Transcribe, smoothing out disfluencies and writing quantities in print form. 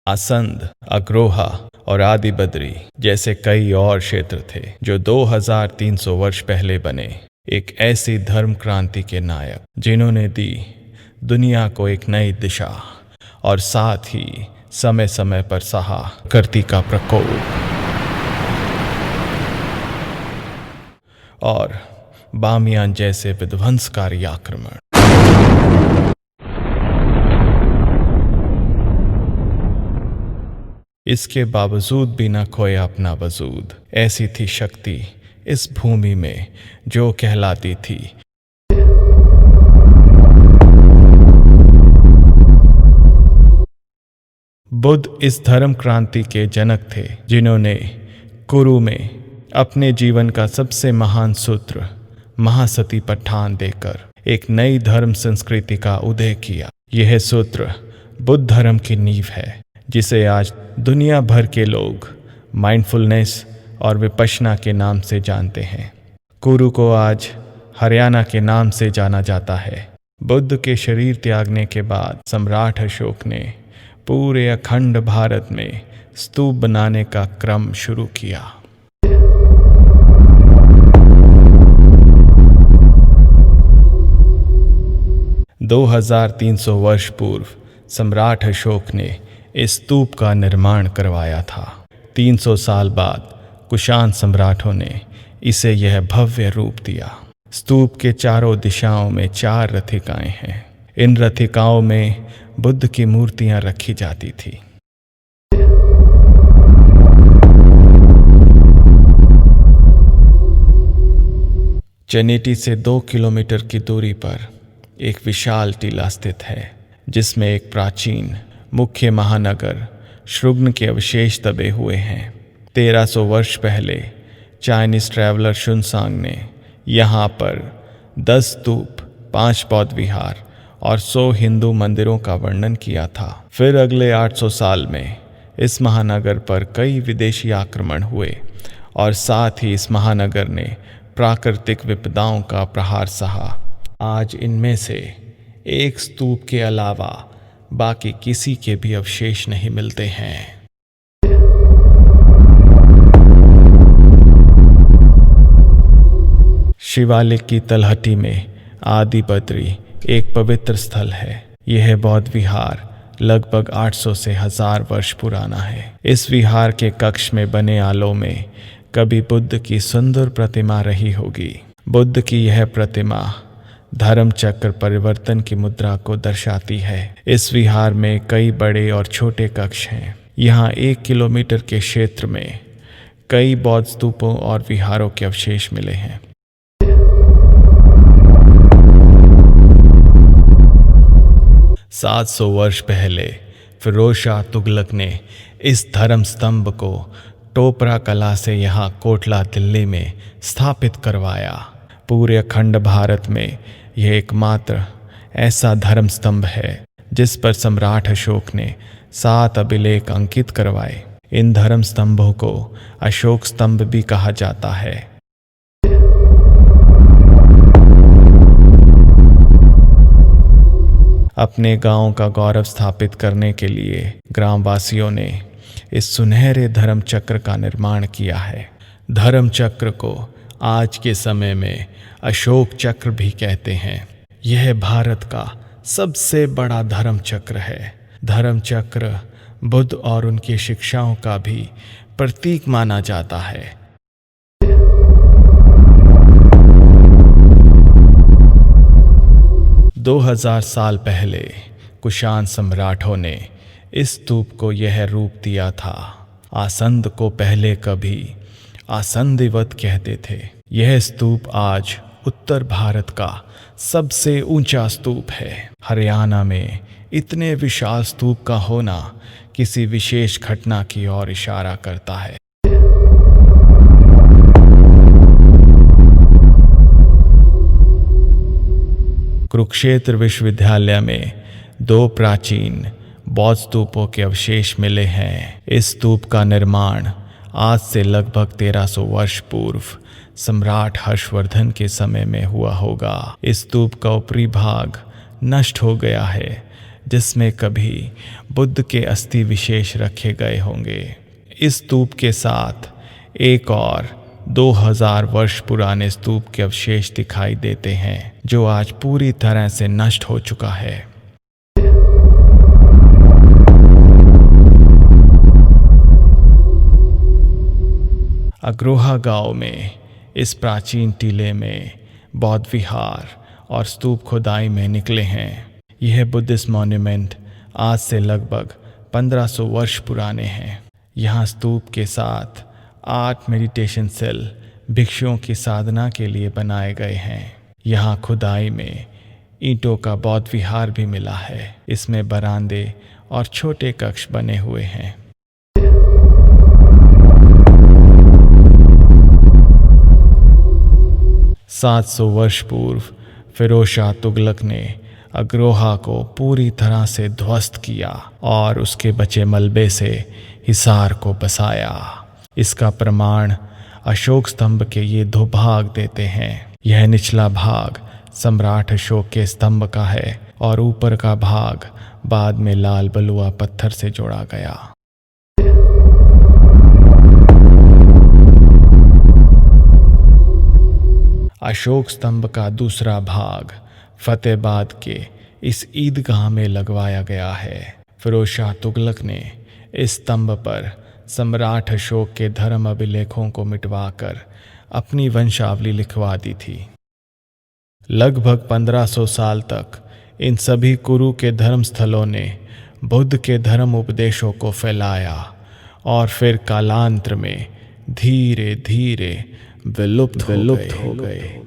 आसंद, अग्रोहा और आदिबद्री जैसे कई और क्षेत्र थे जो 2300 वर्ष पहले बने। एक ऐसी धर्म क्रांति के नायक जिन्होंने दी दुनिया को एक नई दिशा और साथ ही समय समय पर सहा प्रकृति का प्रकोप और बामियान जैसे विध्वंसकारी आक्रमण। इसके बावजूद भी न खोया अपना वजूद। ऐसी थी शक्ति इस भूमि में जो कहलाती थी बुद्ध। इस धर्म क्रांति के जनक थे जिन्होंने कुरु में अपने जीवन का सबसे महान सूत्र महासती पठान देकर एक नई धर्म संस्कृति का उदय किया। यह सूत्र बुद्ध धर्म की नींव है जिसे आज दुनिया भर के लोग माइंडफुलनेस और विपश्यना के नाम से जानते हैं। कुरु को आज हरियाणा के नाम से जाना जाता है। बुद्ध के शरीर त्यागने के बाद सम्राट अशोक ने पूरे अखंड भारत में स्तूप बनाने का क्रम शुरू किया। दो 2300 वर्ष पूर्व सम्राट अशोक ने इस स्तूप का निर्माण करवाया था। 300 साल बाद कुषाण सम्राटों ने इसे यह भव्य रूप दिया। स्तूप के चारों दिशाओं में 4 रथिकाएं हैं। इन रथिकाओं में बुद्ध की मूर्तियां रखी जाती थी। चनेटी से 2 किलोमीटर की दूरी पर एक विशाल टीला स्थित है जिसमें एक प्राचीन मुख्य महानगर श्रुग्न के अवशेष दबे हुए हैं। 1300 वर्ष पहले चाइनीज ट्रैवलर शुनसांग ने यहाँ पर 10 स्तूप, 5 बौद्ध विहार और 100 हिंदू मंदिरों का वर्णन किया था। फिर अगले 800 साल में इस महानगर पर कई विदेशी आक्रमण हुए और साथ ही इस महानगर ने प्राकृतिक विपदाओं का प्रहार सहा। आज इनमें से एक स्तूप के अलावा बाकी किसी के भी अवशेष नहीं मिलते हैं। शिवालिक की तलहटी में आदिबद्री एक पवित्र स्थल है। यह बौद्ध विहार लगभग 800 से 1000 वर्ष पुराना है। इस विहार के कक्ष में बने आलों में कभी बुद्ध की सुंदर प्रतिमा रही होगी। बुद्ध की यह प्रतिमा धर्म चक्र परिवर्तन की मुद्रा को दर्शाती है। इस विहार में कई बड़े और छोटे कक्ष हैं। यहाँ 1 किलोमीटर के क्षेत्र में कई बौद्ध स्तूपों और विहारों के अवशेष मिले हैं। सात 700 वर्ष पहले फिरोज शाह तुगलक ने इस धर्म स्तंभ को टोपरा कला से यहाँ कोटला दिल्ली में स्थापित करवाया। पूरे अखंड भारत में यह एकमात्र ऐसा धर्म स्तंभ है जिस पर सम्राट अशोक ने 7 अभिलेख अंकित करवाए। इन धर्म स्तंभों को अशोक स्तंभ भी कहा जाता है। अपने गांव का गौरव स्थापित करने के लिए ग्रामवासियों ने इस सुनहरे धर्म चक्र का निर्माण किया है। धर्म चक्र को आज के समय में अशोक चक्र भी कहते हैं। यह भारत का सबसे बड़ा धर्म चक्र है। धर्म चक्र बुद्ध और उनकी शिक्षाओं का भी प्रतीक माना जाता है। दो 2000 साल पहले कुषाण सम्राटों ने इस स्तूप को यह रूप दिया था। आसंद को पहले कभी आसंदिवत कहते थे। यह स्तूप आज उत्तर भारत का सबसे ऊंचा स्तूप है। हरियाणा में इतने विशाल स्तूप का होना किसी विशेष घटना की ओर इशारा करता है। कुरुक्षेत्र विश्वविद्यालय में 2 प्राचीन बौद्ध स्तूपों के अवशेष मिले हैं। इस स्तूप का निर्माण आज से लगभग 1300 वर्ष पूर्व सम्राट हर्षवर्धन के समय में हुआ होगा। इस स्तूप का ऊपरी भाग नष्ट हो गया है जिसमें कभी बुद्ध के अस्थि विशेष रखे गए होंगे। इस स्तूप के साथ एक और 2000 वर्ष पुराने स्तूप के अवशेष दिखाई देते हैं, जो आज पूरी तरह से नष्ट हो चुका है। अग्रोहा गांव में इस प्राचीन टीले में बौद्ध विहार और स्तूप खुदाई में निकले हैं। यह बुद्धिस्ट मॉन्यूमेंट आज से लगभग 1500 वर्ष पुराने हैं। यहाँ स्तूप के साथ 8 मेडिटेशन सेल भिक्षुओं की साधना के लिए बनाए गए हैं। यहाँ खुदाई में ईंटों का बौद्ध विहार भी मिला है। इसमें बरामदे और छोटे कक्ष बने हुए हैं। 700 वर्ष पूर्व फिरोज शाह तुगलक ने अग्रोहा को पूरी तरह से ध्वस्त किया और उसके बचे मलबे से हिसार को बसाया। इसका प्रमाण अशोक स्तंभ के ये 2 भाग देते हैं। यह निचला भाग सम्राट अशोक के स्तंभ का है और ऊपर का भाग बाद में लाल बलुआ पत्थर से जोड़ा गया। अशोक स्तंभ का दूसरा भाग फतेहाबाद के इस ईदगाह में लगवाया गया है। फिरोज शाह तुगलक ने इस स्तंभ पर सम्राट अशोक के धर्म अभिलेखों को मिटवाकर अपनी वंशावली लिखवा दी थी। लगभग 1500 साल तक इन सभी कुरु के धर्म स्थलों ने बुद्ध के धर्म उपदेशों को फैलाया और फिर कालांतर में धीरे धीरे विलुप्त हो गए।